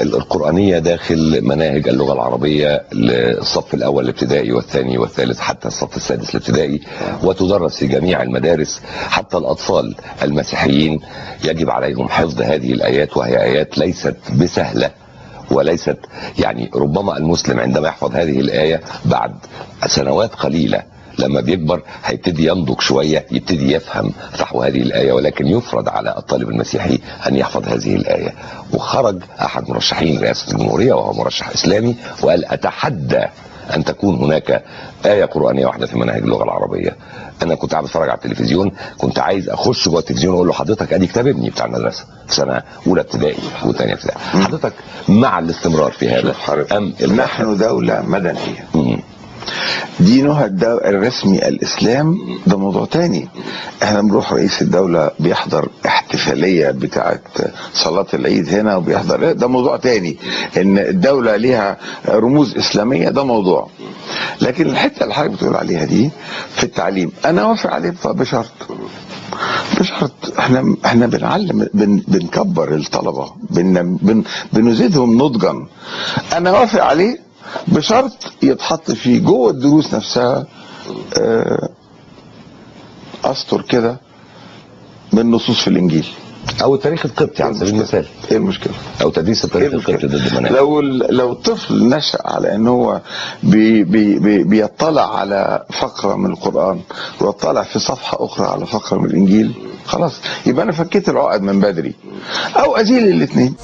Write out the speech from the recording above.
القرآنية داخل مناهج اللغة العربية للصف الأول الابتدائي والثاني والثالث حتى الصف السادس الابتدائي، وتدرس في جميع المدارس. حتى الأطفال المسيحيين يجب عليهم حفظ هذه الآيات، وهي آيات ليست بسهلة، وليست يعني ربما المسلم عندما يحفظ هذه الآية بعد سنوات قليلة لما بيكبر هيبتدي ينضج شوية، يبتدي يفهم فحو هذه الآية، ولكن يفرض على الطالب المسيحي أن يحفظ هذه الآية. وخرج أحد مرشحين رئاسة الجمهورية وهو مرشح إسلامي وقال أتحدى أن تكون هناك آية قرآنية واحدة في مناهج اللغة العربية. أنا كنت قاعد بتفرج على التلفزيون، كنت عايز أخش جوه التلفزيون وأقول له حضرتك أدي كتاب ابني بتاع المدرسة في سنة أولى ابتدائي وثانية ابتدائي، حضرتك مع الاستمرار في هذا أم نحن دولة مدنية دينها الرسمي الإسلام، ده موضوع تاني. احنا بنروح رئيس الدولة بيحضر احتفالية بتاعت صلاة العيد هنا وبيحضر، ده موضوع تاني. ان الدولة ليها رموز إسلامية ده موضوع. لكن الحتة اللي حضرتك بتقول عليها دي في التعليم انا وافق عليه بشرط احنا بنعلم، بنكبر الطلبة، بنزيدهم نضجا. انا وافق عليه بشرط يتحط فيه جوه الدروس نفسها اسطر كده من نصوص في الانجيل او التاريخ القبطي على سبيل المثال. ايه المشكله؟ او تدريس التاريخ القبطي ضد المناهج. لو طفل نشأ على ان هو بيطلع على فقره من القران ويطلع في صفحه اخرى على فقره من الانجيل، خلاص يبقى انا فكيت العقد من بدري، او ازيل الاثنين.